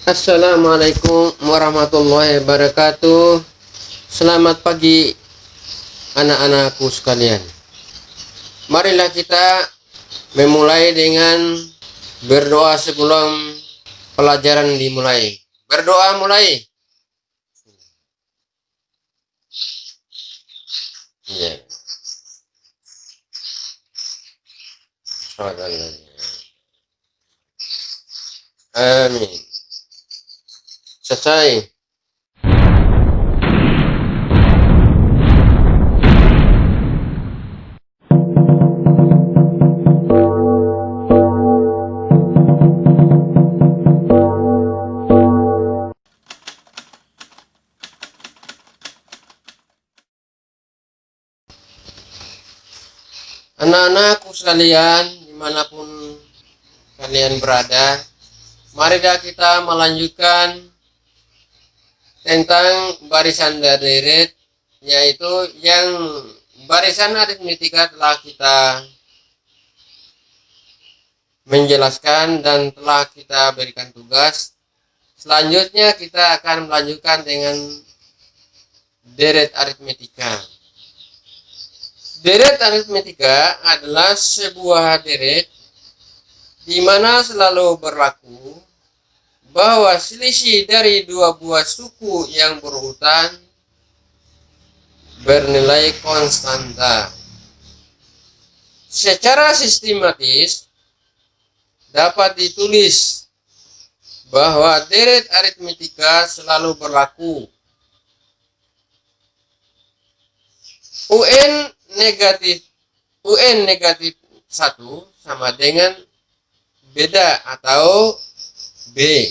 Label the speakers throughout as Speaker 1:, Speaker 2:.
Speaker 1: Assalamualaikum warahmatullahi wabarakatuh. Selamat pagi anak-anakku sekalian. Marilah kita memulai dengan berdoa sebelum pelajaran dimulai. Berdoa mulai. Iya. Amin. Selesai. Anak-anakku sekalian, dimanapun kalian berada, marilah kita melanjutkan tentang barisan dan deret, yaitu yang barisan aritmetika telah kita menjelaskan dan telah kita berikan tugas. Selanjutnya kita akan melanjutkan dengan deret aritmetika. Deret aritmetika adalah sebuah deret di mana selalu berlaku bahwa selisih dari dua buah suku yang berurutan bernilai konstanta. Secara sistematis dapat ditulis bahwa deret aritmetika selalu berlaku UN negatif 1 sama dengan beda atau B,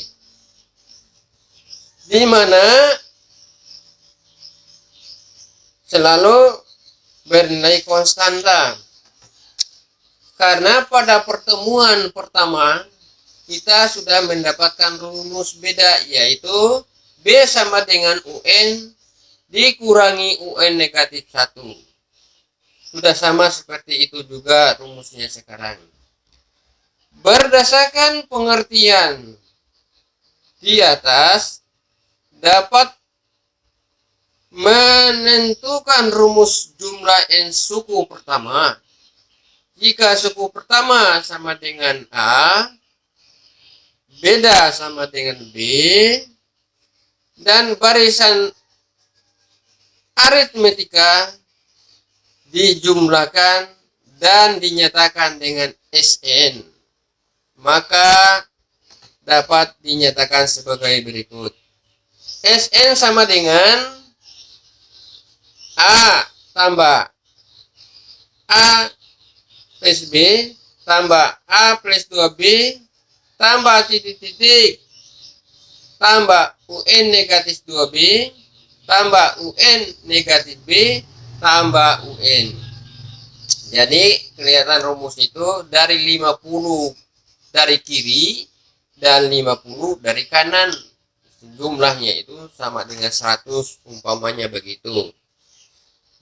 Speaker 1: di mana selalu bernilai konstanta. Karena pada pertemuan pertama kita sudah mendapatkan rumus beda, yaitu B sama dengan UN dikurangi UN negatif 1. Sudah sama seperti itu juga rumusnya sekarang. Berdasarkan pengertian di atas, dapat menentukan rumus jumlah N suku pertama jika suku pertama sama dengan A, beda sama dengan B, dan barisan aritmetika dijumlahkan dan dinyatakan dengan Sn, maka dapat dinyatakan sebagai berikut. Sn sama dengan A tambah A plus B tambah A plus 2B tambah titik-titik tambah UN negatif 2B tambah UN negatif B tambah UN. Jadi kelihatan rumus itu dari 50 dari kiri dan 50 dari kanan. Jumlahnya itu sama dengan 100 umpamanya begitu.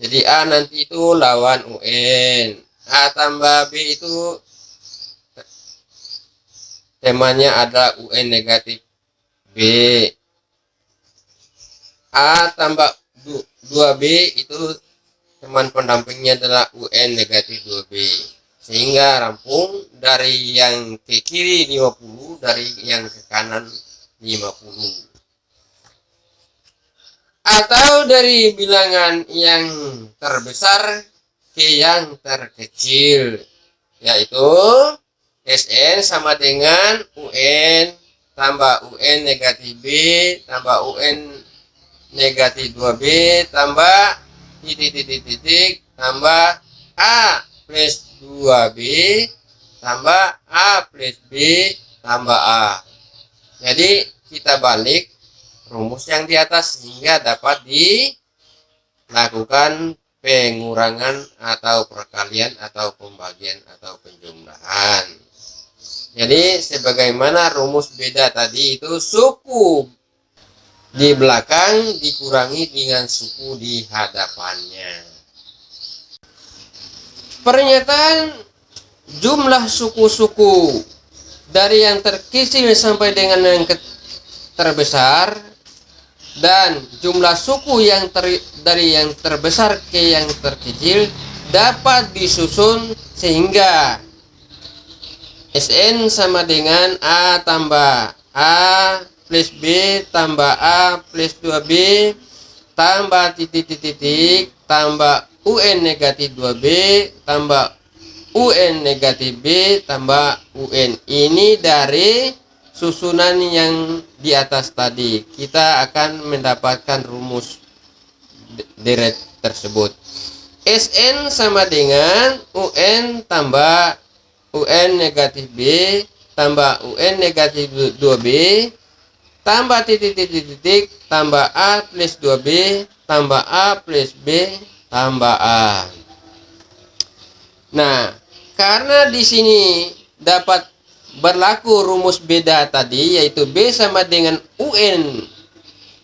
Speaker 1: Jadi A nanti itu lawan UN. A tambah B itu temanya ada UN negatif B. A tambah 2B itu teman pendampingnya adalah UN negatif 2B. Sehingga rampung dari yang ke kiri 50, dari yang ke kanan 50. Atau dari bilangan yang terbesar ke yang terkecil, yaitu Sn sama dengan UN tambah UN negatif B tambah UN negatif 2B tambah titik tambah A plus 2B tambah A plus B tambah A. Jadi kita balik rumus yang di atas sehingga dapat dilakukan pengurangan atau perkalian atau pembagian atau penjumlahan. Jadi sebagaimana rumus beda tadi itu, suku di belakang dikurangi dengan suku di hadapannya. Pernyataan jumlah suku-suku dari yang terkecil sampai dengan yang terbesar dan jumlah suku dari yang terbesar ke yang terkecil dapat disusun sehingga Sn sama dengan A tambah A plus B tambah A plus 2B tambah titik tambah UN negatif 2B tambah UN negatif B tambah UN. Ini dari susunan yang di atas tadi. Kita akan mendapatkan rumus deret tersebut. Sn sama dengan UN tambah UN negatif B tambah UN negatif 2B tambah titik tambah A plus 2B tambah A plus B tambah A. Nah, karena di sini dapat berlaku rumus beda tadi, yaitu B sama dengan UN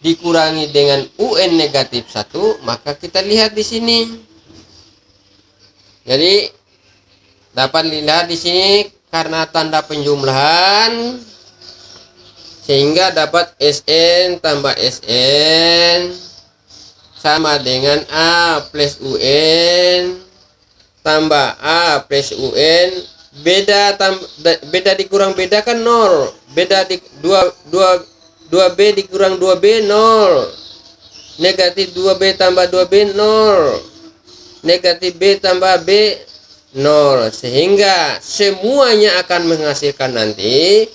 Speaker 1: dikurangi dengan UN negatif 1, maka kita lihat di sini. Jadi dapat dilihat di sini karena tanda penjumlahan sehingga dapat Sn tambah Sn sama dengan A plus UN tambah A plus UN. Beda dikurang beda kan 0. Beda di 2B dikurang 2B 0. Negatif 2B tambah 2B 0. Negatif B tambah B 0. Sehingga semuanya akan menghasilkan nanti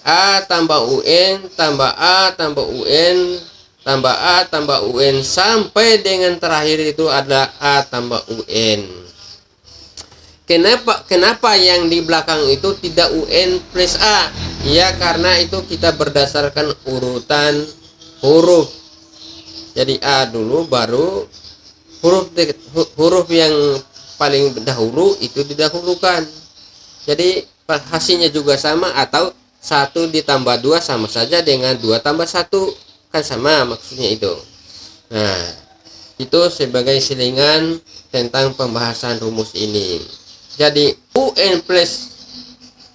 Speaker 1: A tambah UN tambah A tambah UN tambah A tambah UN sampai dengan terakhir itu adalah A tambah UN. Kenapa yang di belakang itu tidak UN plus A? Ya karena itu kita berdasarkan urutan huruf. Jadi A dulu baru huruf yang paling dahulu itu didahulukan. Jadi hasilnya juga sama, atau 1 ditambah 2 sama saja dengan 2 tambah 1, kan sama maksudnya itu. Nah, itu sebagai selingan tentang pembahasan rumus ini. Jadi UN plus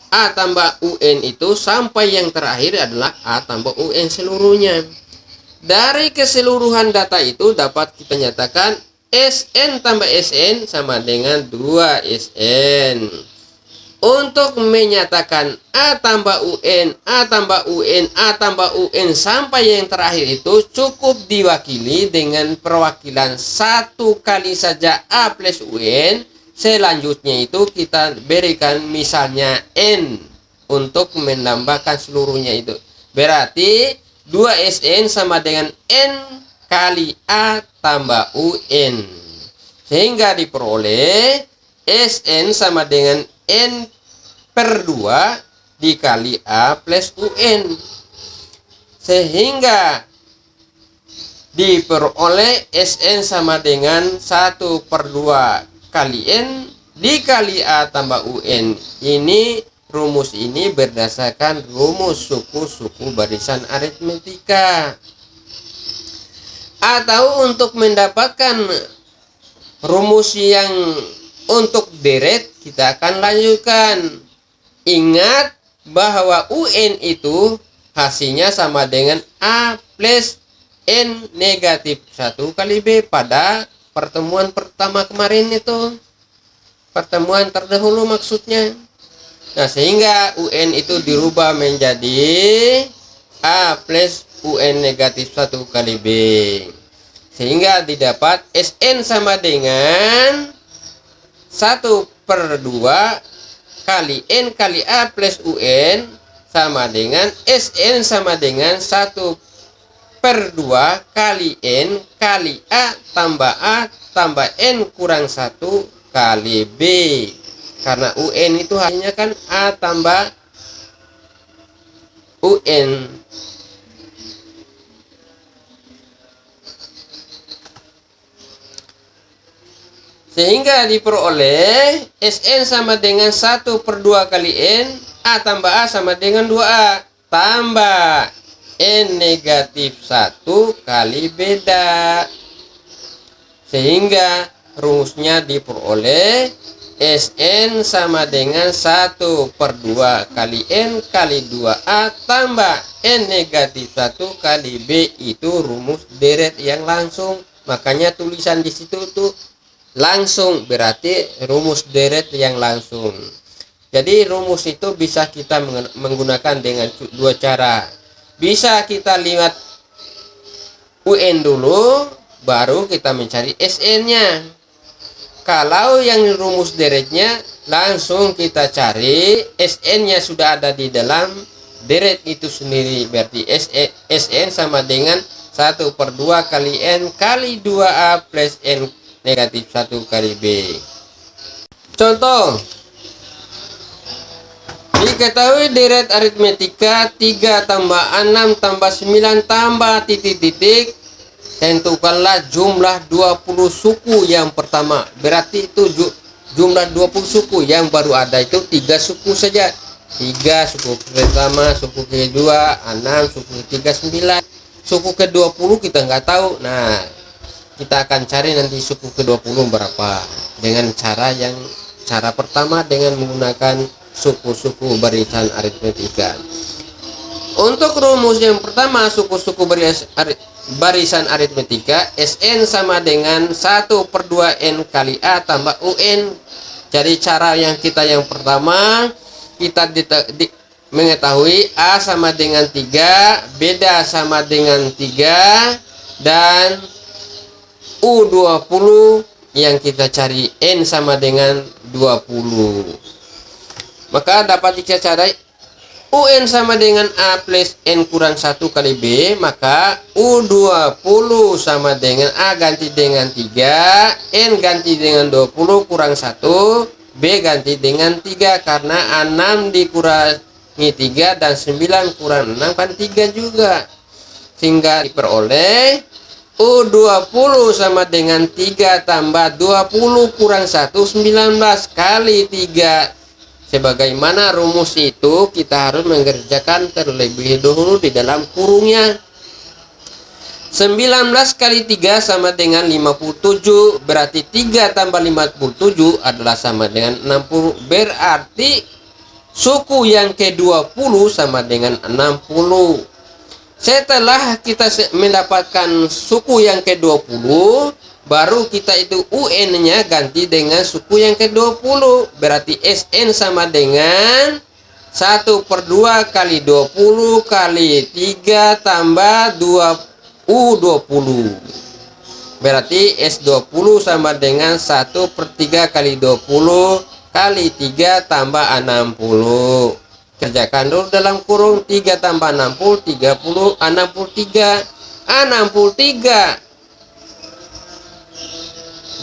Speaker 1: A tambah UN itu sampai yang terakhir adalah A tambah UN seluruhnya. Dari keseluruhan data itu dapat kita nyatakan Sn tambah Sn sama dengan 2Sn. Untuk menyatakan A tambah UN, A tambah UN, A tambah UN sampai yang terakhir itu cukup diwakili dengan perwakilan 1 kali saja A plus UN. Selanjutnya itu kita berikan misalnya N untuk menambahkan seluruhnya itu. Berarti 2Sn sama dengan N kali A tambah UN. Sehingga diperoleh Sn sama dengan N per 2 dikali A plus UN. Sehingga diperoleh Sn sama dengan 1 per 2 kali N dikali A tambah UN. Ini rumus ini berdasarkan rumus suku-suku barisan aritmetika. Atau untuk mendapatkan rumus yang untuk deret, kita akan lanjutkan. Ingat bahwa UN itu hasilnya sama dengan A plus N negatif 1 kali B pada pertemuan pertama kemarin itu. Pertemuan terdahulu maksudnya. Nah, sehingga UN itu dirubah menjadi A plus UN negatif 1 kali B. Sehingga didapat Sn sama dengan 1 per 2 kali N kali A plus UN sama dengan Sn sama dengan 1 per 2 kali N kali A tambah N kurang 1 kali B. Karena UN itu hanya kan A tambah UN. Sehingga diperoleh Sn sama dengan 1 per 2 kali N, A tambah A sama dengan 2A, tambah N negatif 1 kali beda. Sehingga rumusnya diperoleh Sn sama dengan 1/2 kali N kali 2A tambah N negatif 1 kali B. Itu rumus deret yang langsung. Makanya tulisan di situ tuh langsung, berarti rumus deret yang langsung. Jadi rumus itu bisa kita menggunakan dengan dua cara. Bisa kita lihat UN dulu, baru kita mencari SN-nya. Kalau yang rumus deretnya langsung kita cari, SN-nya sudah ada di dalam deret itu sendiri. Berarti SN sama dengan 1/2 kali N kali 2A plus N negatif 1 kali B. Contoh, diketahui deret aritmetika 3 tambah 6 tambah 9 tambah titik-titik. Tentukanlah jumlah 20 suku yang pertama. Berarti itu jumlah 20 suku. Yang baru ada itu 3 suku saja. 3 suku pertama, suku kedua 6, suku ketiga 9. Suku ke-20 kita nggak tahu. Nah, kita akan cari nanti suku ke-20 berapa. Dengan cara pertama dengan menggunakan suku-suku barisan aritmetika. Untuk rumus yang pertama, suku-suku barisan aritmetika, Sn sama dengan 1/2 N kali A tambah UN. Jadi cara yang pertama, kita mengetahui A sama dengan 3, beda sama dengan 3, dan U20 yang kita cari N sama dengan 20. Maka dapat dicari UN sama dengan A plus N kurang 1 kali B. Maka U20 sama dengan A ganti dengan 3, N ganti dengan 20 kurang 1, B ganti dengan 3. Karena 6 dikurangi 3 dan 9 kurang 6 kan 3 juga. Sehingga diperoleh U20 sama dengan 3 tambah 20 kurang 1, 19 kali 3. Sebagaimana rumus itu, kita harus mengerjakan terlebih dahulu di dalam kurungnya. 19 kali 3 sama dengan 57. Berarti 3 tambah 57 adalah sama dengan 60. Berarti suku yang ke-20 sama dengan 60. Setelah kita mendapatkan suku yang ke-20, baru kita itu UN-nya ganti dengan suku yang ke-20. Berarti SN sama dengan 1/2 kali 20 kali 3 tambah 2 U20. Berarti S20 sama dengan 1/3 kali 20 kali 3 tambah 60. Kerjakan dulu dalam kurung. 3 tambah 60, 30, 63. 63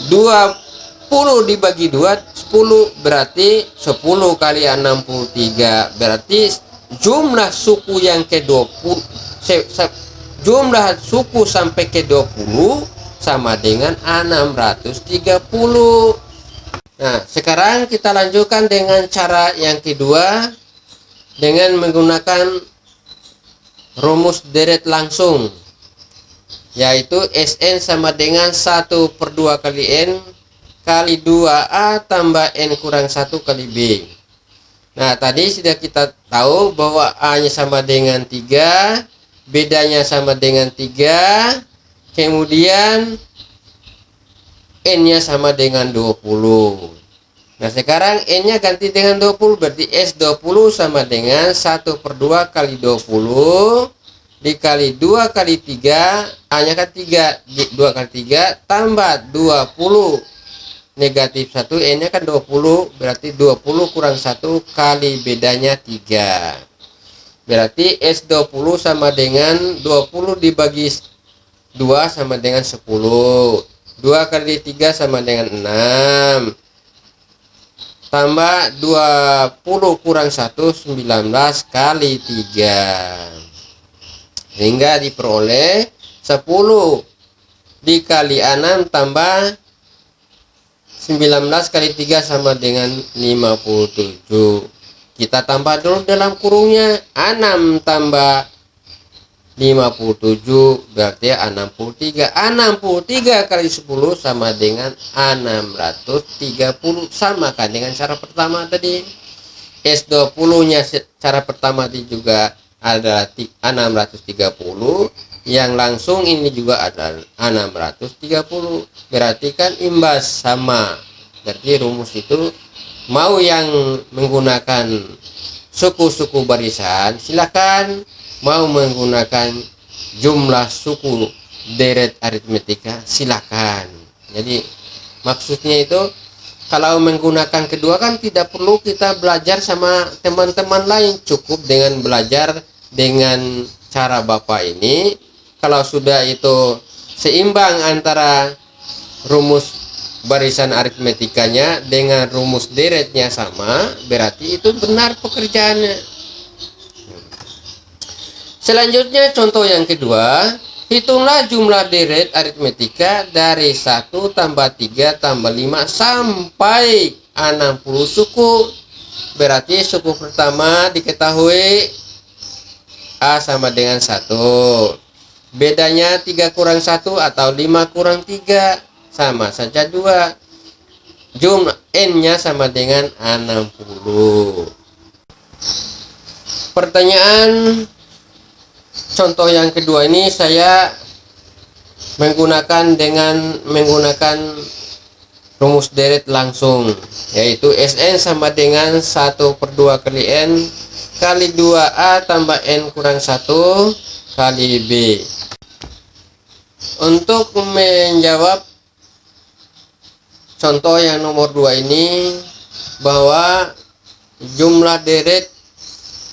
Speaker 1: 20 dibagi 2 10. Berarti 10 kali 63. Berarti jumlah suku yang ke-20, jumlah suku sampai ke-20 sama dengan 630. Nah, sekarang kita lanjutkan dengan cara yang kedua dengan menggunakan rumus deret langsung, yaitu Sn sama dengan 1/2 kali N kali 2A tambah N kurang 1 kali B. Nah, tadi sudah kita tahu bahwa A nya sama dengan 3, bedanya sama dengan 3, kemudian N nya sama dengan 20. Nah, sekarang N nya ganti dengan 20, berarti S20 sama dengan 1/2 kali 20 dikali 2 kali 3, A nya kan 3, 2 kali 3 tambah 20 negatif 1, N nya kan 20, berarti 20 kurang 1 kali bedanya 3. Berarti S20 sama dengan 20 dibagi 2 sama dengan 10. 2 kali 3 sama dengan 6. Tambah 20 kurang 1, 19 kali 3. Sehingga diperoleh 10 dikali 6 tambah 19 kali 3 sama dengan 57. Kita tambah dulu dalam kurungnya. 6 tambah 57 berarti 63. 63 kali 10 sama dengan 630, sama kan dengan cara pertama tadi. S20 nya cara pertama tadi juga adalah 630, yang langsung ini juga adalah 630, berarti kan imbas sama. Berarti rumus itu mau yang menggunakan suku-suku barisan silakan, mau menggunakan jumlah suku deret aritmetika silakan. Jadi maksudnya itu kalau menggunakan kedua kan tidak perlu kita belajar sama teman-teman lain, cukup dengan belajar dengan cara Bapak ini. Kalau sudah itu seimbang antara rumus barisan aritmetikanya dengan rumus deretnya sama, berarti itu benar pekerjaannya. Selanjutnya contoh yang kedua, hitunglah jumlah deret aritmetika dari 1 tambah 3 tambah 5 sampai 60 suku. Berarti suku pertama diketahui A sama dengan 1. Bedanya 3 kurang 1 atau 5 kurang 3, sama saja 2. Jumlah N-nya sama dengan 60. Pertanyaan contoh yang kedua ini saya menggunakan rumus deret langsung, yaitu Sn sama dengan 1/2 kali N kali 2A tambah N kurang 1 kali B. Untuk menjawab contoh yang nomor 2 ini, bahwa jumlah deret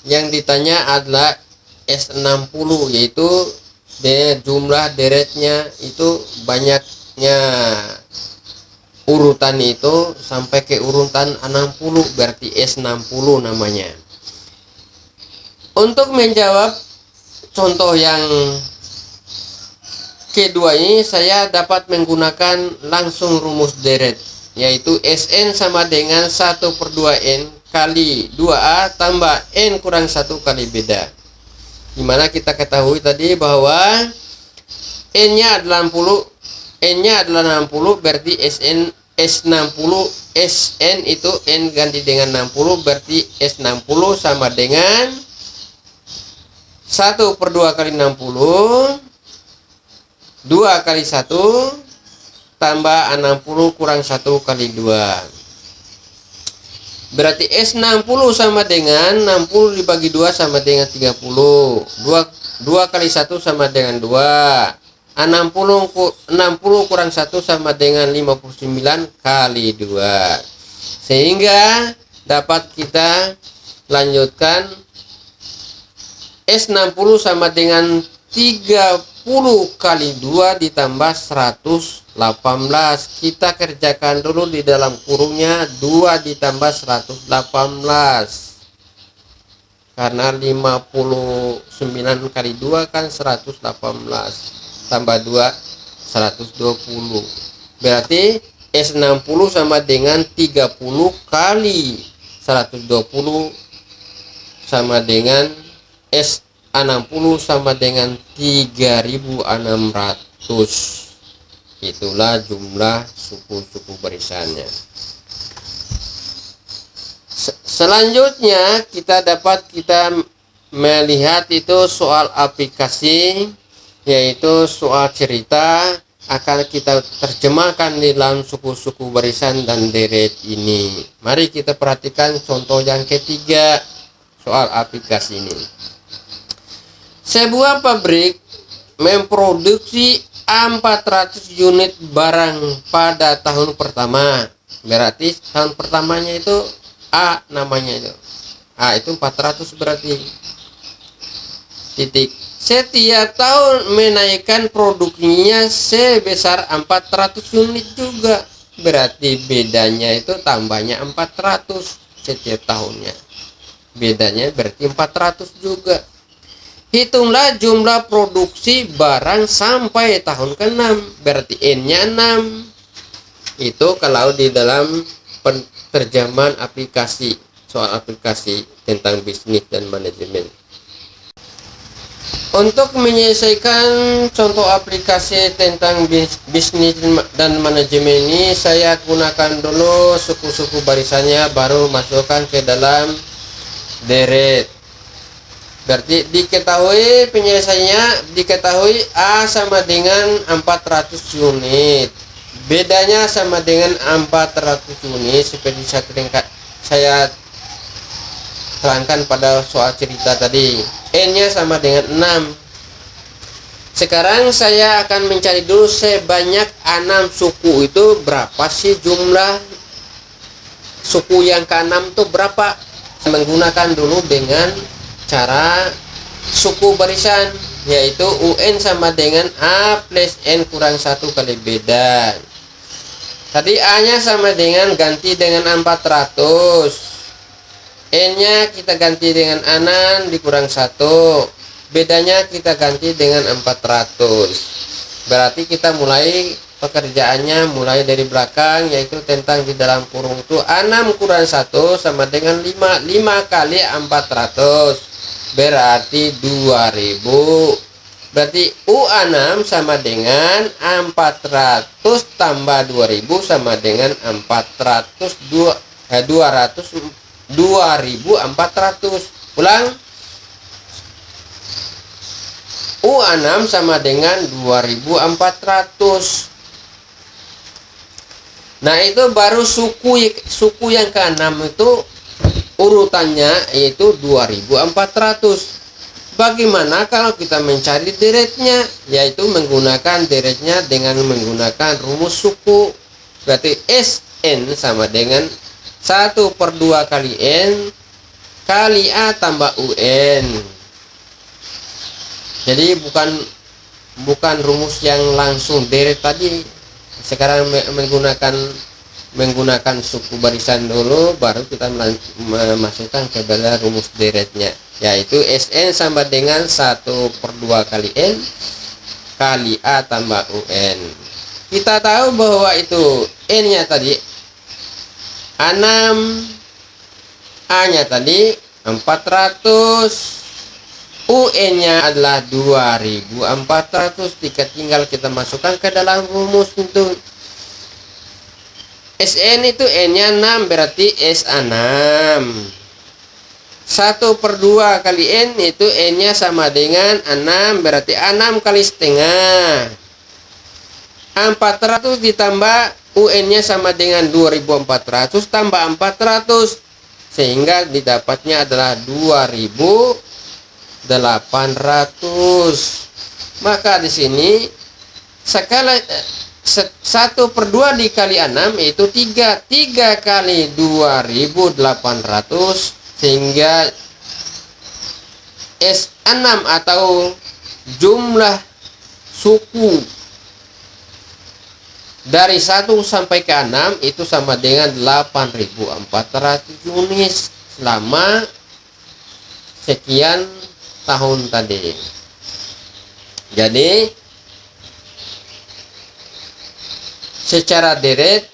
Speaker 1: yang ditanya adalah S60, yaitu jumlah deretnya itu banyaknya urutan itu sampai ke urutan 60, berarti S60 namanya. Untuk menjawab contoh yang kedua ini, saya dapat menggunakan langsung rumus deret, yaitu Sn sama dengan 1/2 N kali 2A tambah N kurang 1 kali beda. Dimana kita ketahui tadi bahwa N-nya adalah 60, berarti S60, Sn itu N ganti dengan 60, berarti S60 sama dengan 1/2 kali 60, 2 kali 1 tambah 60 kurang 1 kali 2. Berarti S60 sama dengan 60 dibagi 2 sama dengan 30. 2 kali 1 sama dengan 2. 60 kurang 1 sama dengan 59 kali 2. Sehingga dapat kita lanjutkan S60 sama dengan 30 kali 2 ditambah 118. Kita kerjakan dulu di dalam kurungnya 2 ditambah 118, karena 59 kali 2 kan 118, tambah 2 120. Berarti S60 sama dengan 30 kali 120 sama dengan S60 sama dengan 3600. Itulah jumlah suku-suku barisannya. Selanjutnya kita melihat itu soal aplikasi, yaitu soal cerita akan kita terjemahkan di dalam suku-suku barisan dan deret ini. Mari kita perhatikan contoh yang ketiga soal aplikasi ini. Sebuah pabrik memproduksi 400 unit barang pada tahun pertama. Berarti tahun pertamanya itu A namanya itu. A itu 400 berarti. Titik. Setiap tahun menaikkan produksinya sebesar 400 unit juga. Berarti bedanya itu tambahnya 400 setiap tahunnya. Bedanya berarti 400 juga. Hitunglah jumlah produksi barang sampai tahun ke-6, berarti N-nya 6. Itu kalau di dalam penerjemahan aplikasi, soal aplikasi tentang bisnis dan manajemen. Untuk menyelesaikan contoh aplikasi tentang bisnis dan manajemen ini, saya gunakan dulu suku-suku barisannya, baru masukkan ke dalam deret. Berarti diketahui penyelesaiannya, diketahui A sama dengan 400 unit. Bedanya sama dengan 400 unit seperti saya terangkan pada soal cerita tadi. N-nya sama dengan 6. Sekarang saya akan mencari dulu sebanyak 6 suku itu berapa sih jumlah suku yang ke-6 itu berapa. Menggunakan dulu dengan cara suku barisan, yaitu UN sama dengan A plus N kurang 1 kali beda. Tadi A nya sama dengan ganti dengan 400, N nya kita ganti dengan anan dikurang 1, bedanya kita ganti dengan 400. Berarti kita mulai pekerjaannya mulai dari belakang, yaitu tentang di dalam kurung itu 6 kurang 1 sama dengan 5 kali 400 berarti 2000. Berarti U6 sama dengan 400 tambah 2000 sama dengan 2400. Ulang, U6 sama dengan 2400. Nah, itu baru suku yang ke-6 itu urutannya yaitu 2400. Bagaimana kalau kita mencari deretnya, yaitu menggunakan deretnya dengan menggunakan rumus suku. Berarti SN sama dengan 1/2 kali N kali A tambah UN. Jadi bukan rumus yang langsung deret tadi. Sekarang menggunakan suku barisan dulu, baru kita memasukkan ke dalam rumus deretnya, yaitu SN sama dengan 1/2 kali N kali A tambah UN. Kita tahu bahwa itu N nya tadi 6, A nya tadi 400, UN nya adalah 2400. Tinggal kita masukkan ke dalam rumus itu. SN itu N nya 6, berarti S6. 1/2 kali N itu N nya sama dengan 6, berarti 6 kali setengah. 400 ditambah UN nya sama dengan 2400 tambah 400, sehingga didapatnya adalah 2800. Maka di sini skala 1/2 dikali 6 itu 3 kali 2800, sehingga S6 atau jumlah suku dari 1 sampai ke 6 itu sama dengan 8400 unit selama sekian tahun tadi. Jadi secara deret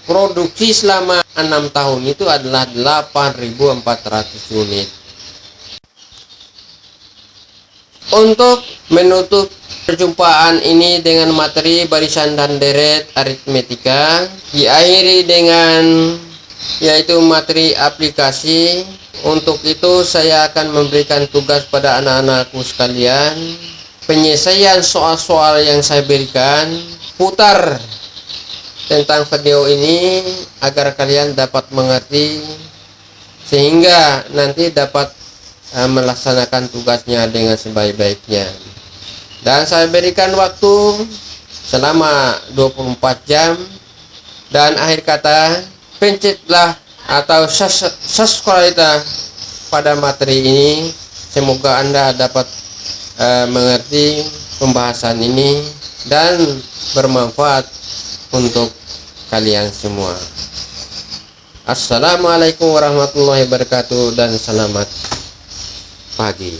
Speaker 1: produksi selama 6 tahun itu adalah 8400 unit. Untuk menutup perjumpaan ini dengan materi barisan dan deret aritmetika, diakhiri dengan yaitu materi aplikasi. Untuk itu saya akan memberikan tugas pada anak-anakku sekalian. Penyelesaian soal-soal yang saya berikan, putar tentang video ini agar kalian dapat mengerti, sehingga nanti dapat melaksanakan tugasnya dengan sebaik-baiknya. Dan saya berikan waktu selama 24 jam. Dan akhir kata, pencetlah atau subscribe pada materi ini. Semoga Anda dapat mengerti pembahasan ini dan bermanfaat untuk kalian semua. Assalamualaikum warahmatullahi wabarakatuh dan selamat pagi.